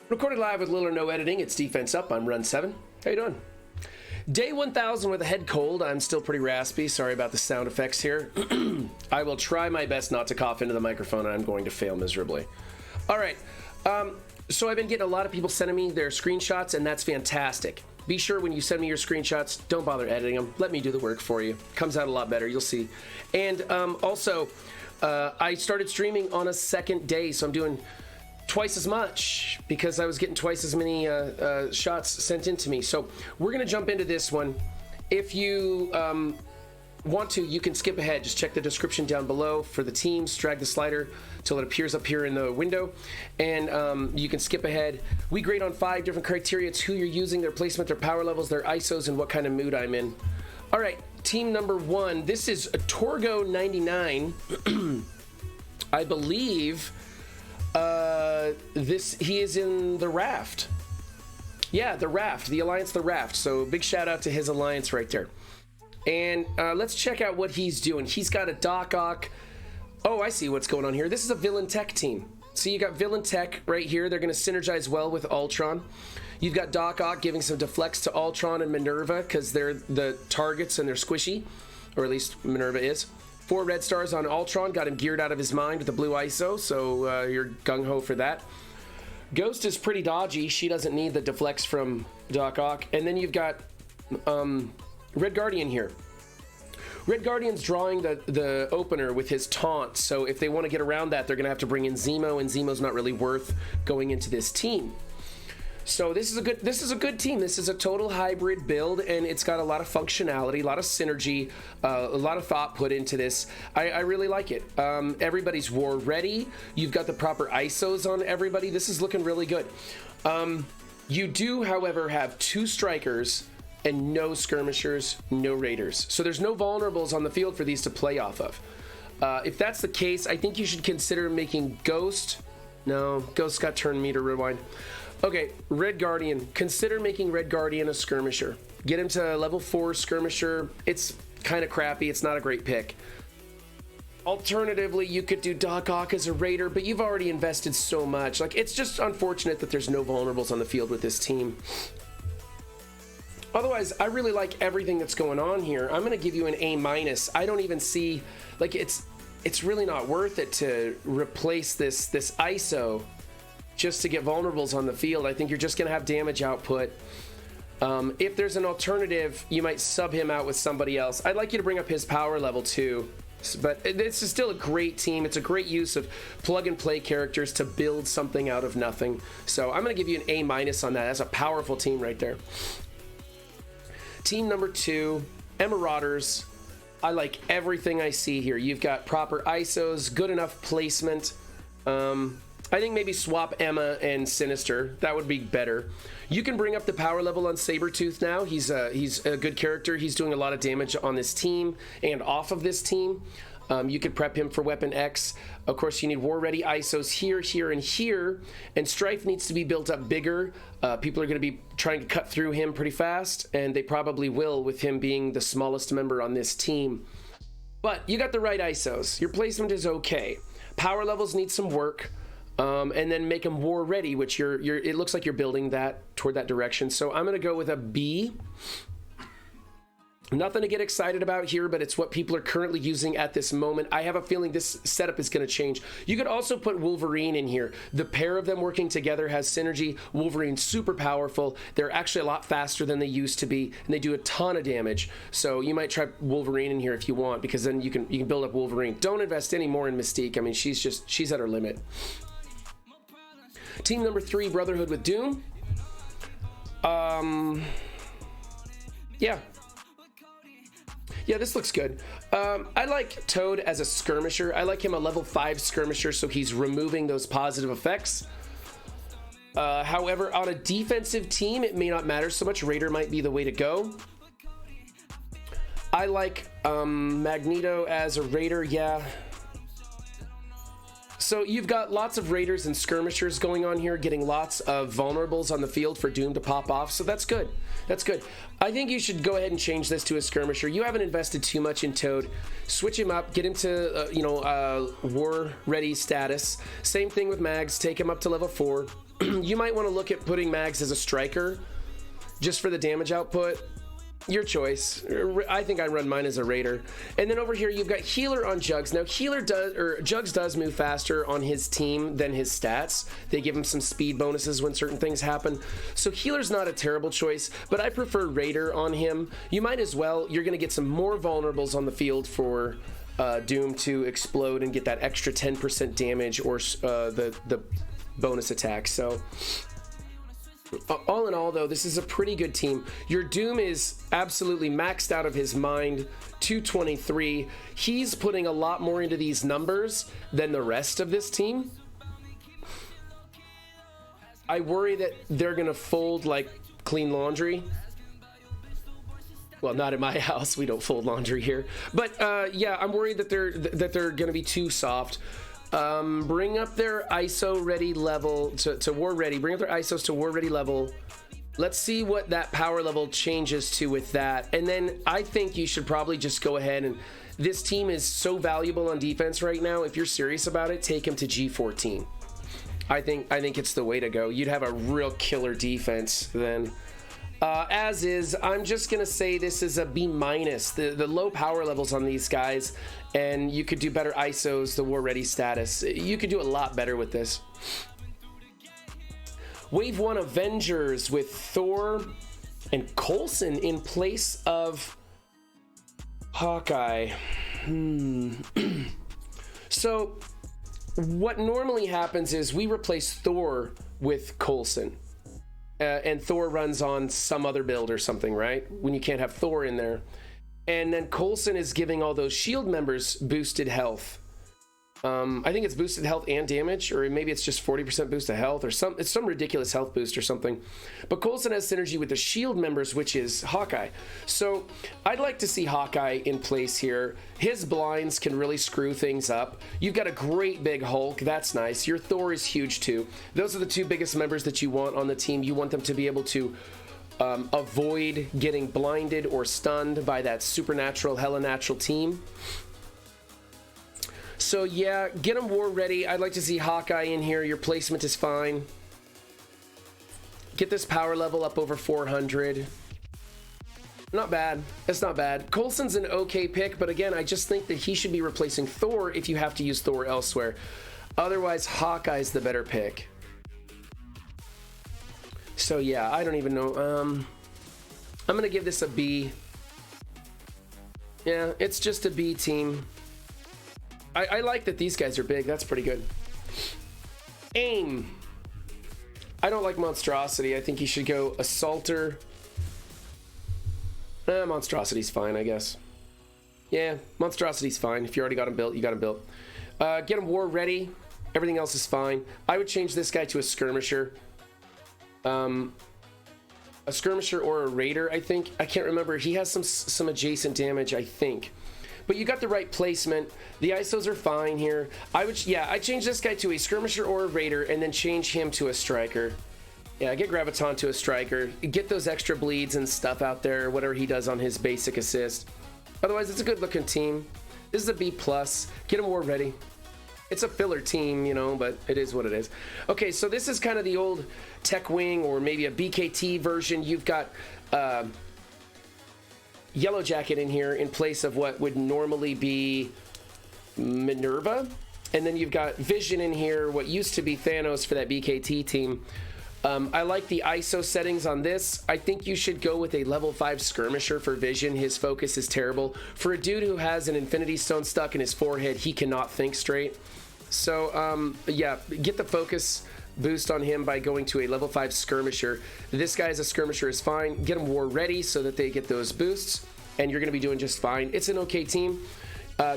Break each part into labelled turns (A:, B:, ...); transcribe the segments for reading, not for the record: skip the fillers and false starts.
A: Recorded live with little or no editing. It's Defense Up. I'm Run 7. How you doing? Day 1000 with a head cold. I'm still pretty raspy. Sorry about the sound effects here. I will try my best not to cough into the microphone, and I'm going to fail miserably. All right. So I've been getting a lot of people sending me their screenshots, and that's fantastic. Be sure when you send me your screenshots, don't bother editing them. Let me do the work for you. Comes out a lot better. You'll see. And also, I started streaming on a second day, so I'm doing twice as much because I was getting twice as many shots sent in to me. So we're going to jump into this one. If you want to, you can skip ahead. Just check the description down below for the teams. Drag the slider till it appears up here in the window, and you can skip ahead. We grade on 5 different criteria. It's who you're using, their placement, their power levels, their ISOs, and what kind of mood I'm in. All right, team number 1. This is a Torgo 99. I believe he is in the Raft. Yeah, the Raft, the Alliance, the Raft. So big shout out to his Alliance right there. And let's check out what he's doing. He's got a Doc Ock. Oh, I see what's going on here. This is a Villain Tech team. So you got Villain Tech right here. They're going to synergize well with Ultron. You've got Doc Ock giving some deflects to Ultron and Minerva because they're the targets and they're squishy, or at least Minerva is. 4 red stars on Ultron, got him geared out of his mind with the blue ISO, so you're gung-ho for that. Ghost is pretty dodgy. She doesn't need the deflects from Doc Ock. And then you've got Red Guardian here. Red Guardian's drawing the opener with his taunt, so if they want to get around that, they're going to have to bring in Zemo, and Zemo's not really worth going into this team. So this is a good team. This is a total hybrid build, and it's got a lot of functionality, a lot of synergy, a lot of thought put into this. I really like it. Everybody's war ready. You've got the proper ISOs on everybody. This is looking really good. You do, however, have 2 strikers and no skirmishers, no raiders. So there's no vulnerables on the field for these to play off of. If that's the case, I think you should consider making Ghost. No, Ghost got turn meter rewind. Okay, Red Guardian. Consider making Red Guardian a skirmisher. Get him to level 4 skirmisher. It's kind of crappy. It's not a great pick. Alternatively, you could do Doc Ock as a raider, but you've already invested so much. Like, it's just unfortunate that there's no vulnerables on the field with this team. Otherwise, I really like everything that's going on here. I'm going to give you an A-. I don't even see, like, it's really not worth it to replace this ISO just to get vulnerables on the field. I think you're just going to have damage output. If there's an alternative, you might sub him out with somebody else. I'd like you to bring up his power level too. But this is still a great team. It's a great use of plug-and-play characters to build something out of nothing. So I'm going to give you an A- on that. That's a powerful team right there. Team number 2, Emmarauders. I like everything I see here. You've got proper ISOs, good enough placement. I think maybe swap Emma and Sinister. That would be better. You can bring up the power level on Sabretooth now. He's a good character. He's doing a lot of damage on this team and off of this team. You could prep him for Weapon X. Of course, you need war-ready ISOs here, here, and here. And Strife needs to be built up bigger. People are going to be trying to cut through him pretty fast, and they probably will with him being the smallest member on this team. But you got the right ISOs. Your placement is okay. Power levels need some work. And then make them war ready, which it looks like you're building that toward that direction. So I'm going to go with a B. Nothing to get excited about here, but it's what people are currently using at this moment. I have a feeling this setup is going to change. You could also put Wolverine in here. The pair of them working together has synergy. Wolverine's super powerful. They're actually a lot faster than they used to be, and they do a ton of damage. So you might try Wolverine in here if you want, because then you can build up Wolverine. Don't invest any more in Mystique. I mean, she's at her limit. Team number 3, Brotherhood with Doom. Yeah, this looks good. I like Toad as a skirmisher. I like him a level 5 skirmisher, so he's removing those positive effects. However, on a defensive team, it may not matter so much. Raider might be the way to go. I like Magneto as a Raider, yeah. So you've got lots of raiders and skirmishers going on here, getting lots of vulnerables on the field for Doom to pop off. So that's good. That's good. I think you should go ahead and change this to a skirmisher. You haven't invested too much in Toad. Switch him up, get him to war ready status. Same thing with Mags. Take him up to level 4. You might want to look at putting Mags as a striker just for the damage output. Your choice. I think I run mine as a raider. And then over here you've got healer on Jugs. Now Jugs does move faster on his team than his stats. They give him some speed bonuses when certain things happen. So healer's not a terrible choice, but I prefer raider on him. You might as well. You're going to get some more vulnerables on the field for Doom to explode and get that extra 10% damage or the bonus attack. So all in all, though, this is a pretty good team. Your Doom is absolutely maxed out of his mind, 223. He's putting a lot more into these numbers than the rest of this team. I worry that they're going to fold like clean laundry. Well, not in my house. We don't fold laundry here. But yeah, I'm worried that they're going to be too soft. Bring up their ISO ready level to war ready. Bring up their ISOs to war ready level. Let's see what that power level changes to with that. And then I think you should probably just go ahead and this team is so valuable on defense right now. If you're serious about it, take him to G14. I think it's the way to go. You'd have a real killer defense then. As is, I'm just gonna say this is a B-. The low power levels on these guys, and you could do better ISOs, the war ready status. You could do a lot better with this. Wave 1 Avengers with Thor and Coulson in place of Hawkeye. So what normally happens is we replace Thor with Coulson. And Thor runs on some other build or something, right? When you can't have Thor in there. And then Coulson is giving all those shield members boosted health. I think it's boosted health and damage, or maybe it's just 40% boost of health, or it's some ridiculous health boost or something. But Coulson has synergy with the shield members, which is Hawkeye. So I'd like to see Hawkeye in place here. His blinds can really screw things up. You've got a great big Hulk. That's nice. Your Thor is huge too. Those are the two biggest members that you want on the team. You want them to be able to avoid getting blinded or stunned by that supernatural, hella natural team. So yeah, get them war ready. I'd like to see Hawkeye in here. Your placement is fine. Get this power level up over 400. Not bad. It's not bad. Coulson's an okay pick, but again, I just think that he should be replacing Thor if you have to use Thor elsewhere. Otherwise, Hawkeye's the better pick. So yeah, I don't even know. I'm gonna give this a B. Yeah, it's just a B team. I like that these guys are big. That's pretty good. Aim. I don't like Monstrosity. I think you should go Assaulter. Monstrosity's fine, I guess. Yeah, Monstrosity's fine. If you already got him built, you got him built. Get him war ready. Everything else is fine. I would change this guy to a Skirmisher. A Skirmisher or a Raider, I think. I can't remember. He has some adjacent damage, I think. But you got the right placement. The ISOs are fine here. I'd change this guy to a Skirmisher or a Raider and then change him to a Striker. Yeah, get Graviton to a Striker. Get those extra bleeds and stuff out there, whatever he does on his basic assist. Otherwise, it's a good looking team. This is a B+. Get him war ready. It's a filler team, you know, but it is what it is. Okay, so this is kind of the old Tech Wing or maybe a BKT version. You've got Yellow Jacket in here in place of what would normally be Minerva. And then you've got Vision in here, what used to be Thanos for that BKT team. I like the ISO settings on this. I think you should go with a level 5 Skirmisher for Vision. His focus is terrible. For a dude who has an Infinity Stone stuck in his forehead, he cannot think straight. So, yeah, get the focus boost on him by going to a level 5 Skirmisher. This guy as a Skirmisher is fine. Get him war ready so that they get those boosts, and you're going to be doing just fine. It's an okay team.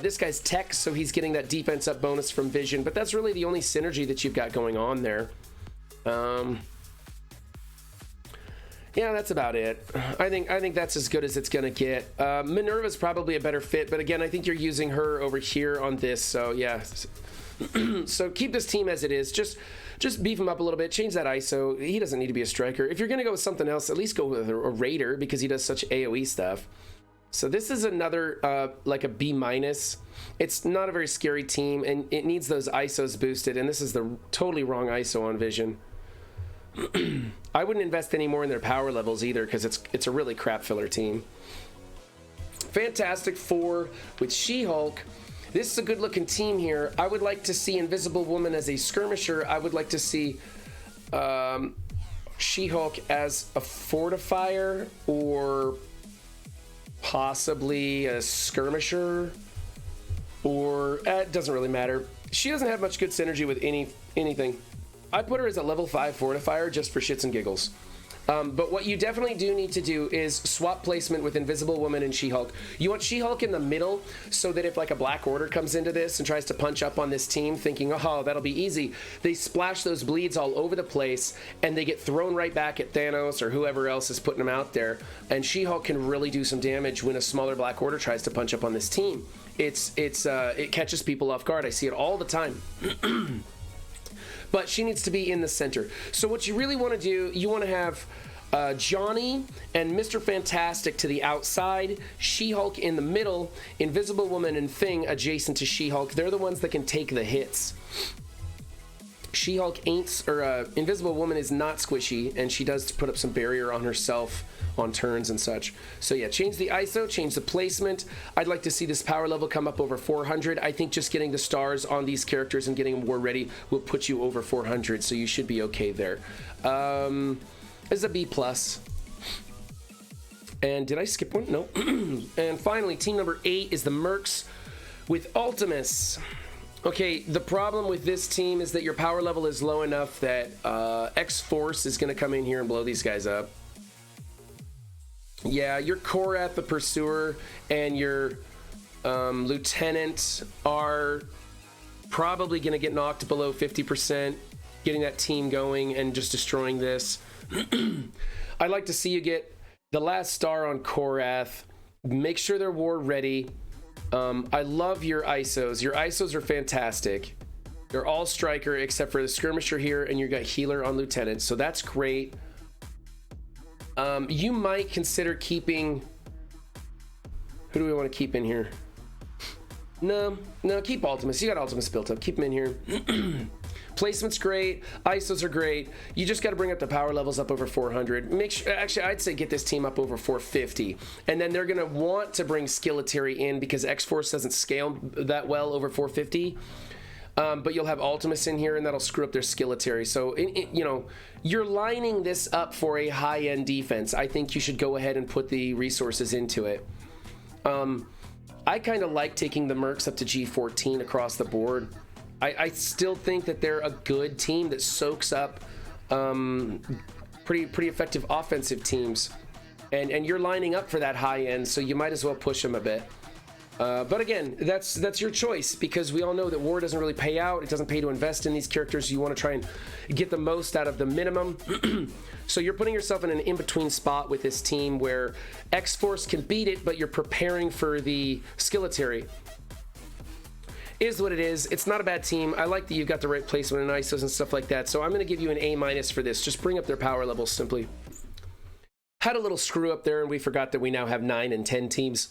A: This guy's tech, so he's getting that defense up bonus from Vision, but that's really the only synergy that you've got going on there. Yeah, that's about it. I think that's as good as it's gonna get. Minerva's probably a better fit, but again, I think you're using her over here on this, so yeah. So keep this team as it is. Just beef him up a little bit, change that ISO. He doesn't need to be a striker. If you're gonna go with something else, at least go with a Raider because he does such AoE stuff. So this is another like a B-. It's not a very scary team, and it needs those ISOs boosted, and this is the totally wrong ISO on Vision. I wouldn't invest any more in their power levels either, because it's a really crap filler team. Fantastic Four with She-Hulk. This is a good looking team here. I would like to see Invisible Woman as a skirmisher. I would like to see She-Hulk as a fortifier, or possibly a skirmisher, or it doesn't really matter. She doesn't have much good synergy with anything. I'd put her as a level 5 fortifier just for shits and giggles. But what you definitely do need to do is swap placement with Invisible Woman and She-Hulk. You want She-Hulk in the middle, so that if like a Black Order comes into this and tries to punch up on this team thinking, oh, that'll be easy, they splash those bleeds all over the place and they get thrown right back at Thanos or whoever else is putting them out there. And She-Hulk can really do some damage when a smaller Black Order tries to punch up on this team. It catches people off guard. I see it all the time. But she needs to be in the center. So what you really want to do, you want to have Johnny and Mr. Fantastic to the outside, She-Hulk in the middle, Invisible Woman and Thing adjacent to She-Hulk. They're the ones that can take the hits. She-Hulk ain't, or Invisible Woman is not squishy, and she does put up some barrier on herself on turns and such. So yeah, change the ISO, change the placement. I'd like to see this power level come up over 400. I think just getting the stars on these characters and getting them war ready will put you over 400, so you should be okay there. This is a B+. And did I skip one? No. And finally, team number 8 is the Mercs with Ultimus. Okay, the problem with this team is that your power level is low enough that X-Force is going to come in here and blow these guys up. Yeah, your Korath the Pursuer and your Lieutenant are probably going to get knocked below 50%, getting that team going and just destroying this. I'd like to see you get the last star on Korath. Make sure they're war ready. I love your ISOs. Your ISOs are fantastic. They're all striker except for the skirmisher here, and you got healer on Lieutenant, so that's great. You might consider keeping... Who do we want to keep in here? No, keep Ultimus. You got Ultimus built up. Keep him in here. Placement's great. ISOs are great. You just got to bring up the power levels up over 400. Make sure, actually, I'd say get this team up over 450. And then they're going to want to bring Skilletary in because X-Force doesn't scale that well over 450. But you'll have Ultimus in here, and that'll screw up their Skilletary. So, you know, you're lining this up for a high-end defense. I think you should go ahead and put the resources into it. I kind of like taking the Mercs up to G14 across the board. I still think that they're a good team that soaks up pretty effective offensive teams. And you're lining up for that high end, so you might as well push them a bit. But again, that's your choice, because we all know that war doesn't really pay out. It doesn't pay to invest in these characters. You want to try and get the most out of the minimum. So you're putting yourself in an in-between spot with this team where X-Force can beat it, but you're preparing for the Skilletary. Is what it is. It's not a bad team. I like that you've got the right placement and ISOs and stuff like that. So I'm going to give you an A- for this. Just bring up their power levels simply. Had a little screw up there, and we forgot that we now have 9 and 10 teams.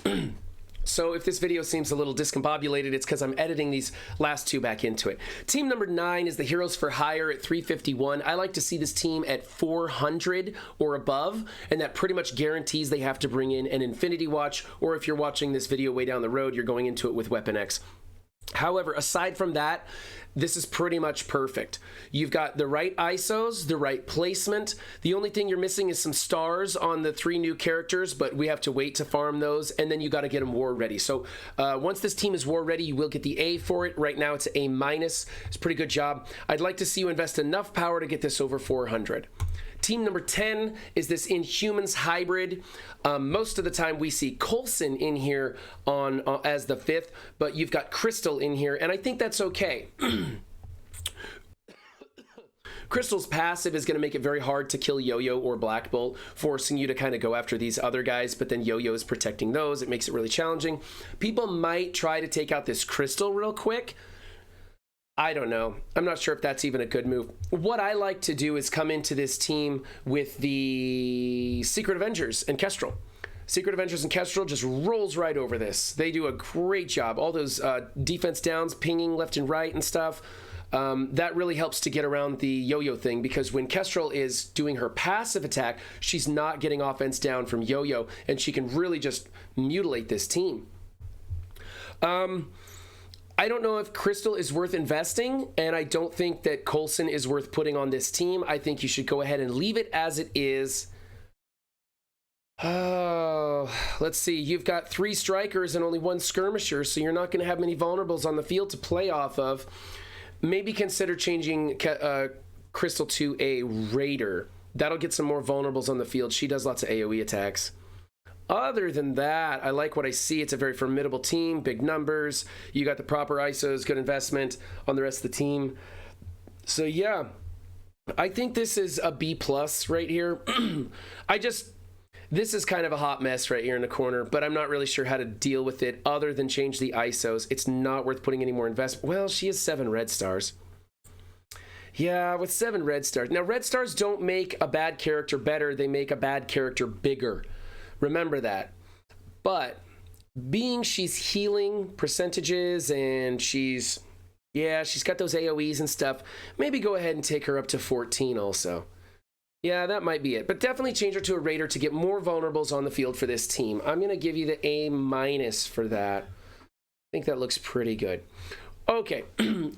A: So if this video seems a little discombobulated, it's because I'm editing these last two back into it. Team number 9 is the Heroes for Hire at 351. I like to see this team at 400 or above, and that pretty much guarantees they have to bring in an Infinity Watch, or if you're watching this video way down the road, you're going into it with Weapon X. However, aside from that, this is pretty much perfect. You've got the right ISOs, the right placement. The only thing you're missing is some stars on the 3 new characters, but we have to wait to farm those, and then you got to get them war ready. So once this team is war ready, you will get the A for it. Right now, it's A-. It's a pretty good job. I'd like to see you invest enough power to get this over 400. Team number 10 is this Inhumans hybrid. Most of the time we see Coulson in here on as the 5th, but you've got Crystal in here, and I think that's okay. Crystal's passive is going to make it very hard to kill Yo-Yo or Black Bolt, forcing you to kind of go after these other guys, but then Yo-Yo is protecting those. It makes it really challenging. People might try to take out this Crystal real quick. I don't know. I'm not sure if that's even a good move. What I like to do is come into this team with the Secret Avengers and Kestrel. Secret Avengers and Kestrel just rolls right over this. They do a great job. All those defense downs, pinging left and right and stuff. that really helps to get around the yo-yo thing, because when Kestrel is doing her passive attack, she's not getting offense down from yo-yo, and she can really just mutilate this team. I don't know if Crystal is worth investing, and I don't think that Coulson is worth putting on this team. I think you should go ahead and leave it as it is. Let's see. You've got 3 strikers and only 1 skirmisher, so you're not going to have many vulnerables on the field to play off of. Maybe consider changing Crystal to a Raider. That'll get some more vulnerables on the field. She does lots of AoE attacks. Other than that, I like what I see. It's a very formidable team, big numbers. You got the proper ISOs, good investment on the rest of the team. So yeah, I think this is a B+ right here. This is kind of a hot mess right here in the corner, but I'm not really sure how to deal with it other than change the ISOs. It's not worth putting any more investment. Well, she has 7 red stars. Yeah, with 7 red stars. Now, red stars don't make a bad character better. They make a bad character bigger. Remember that. But being she's healing percentages and she's got those AoEs and stuff, maybe go ahead and take her up to 14 also. Yeah, that might be it. But definitely change her to a Raider to get more vulnerables on the field for this team. I'm going to give you the A- for that. I think that looks pretty good. Okay,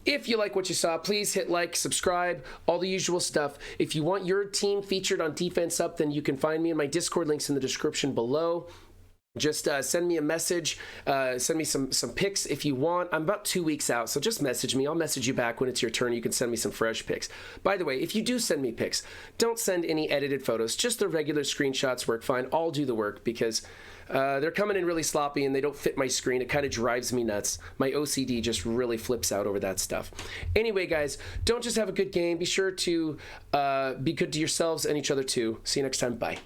A: if you like what you saw, please hit like, subscribe, all the usual stuff. If you want your team featured on Defense Up, then you can find me in my Discord, links in the description below. Just send me a message, send me some pics if you want. I'm about 2 weeks out, so just message me. I'll message you back when it's your turn. You can send me some fresh pics. By the way, if you do send me pics, don't send any edited photos. Just the regular screenshots work fine. I'll do the work because they're coming in really sloppy and they don't fit my screen. It kind of drives me nuts. My OCD just really flips out over that stuff. Anyway, guys, don't just have a good game. Be sure to be good to yourselves and each other too. See you next time. Bye.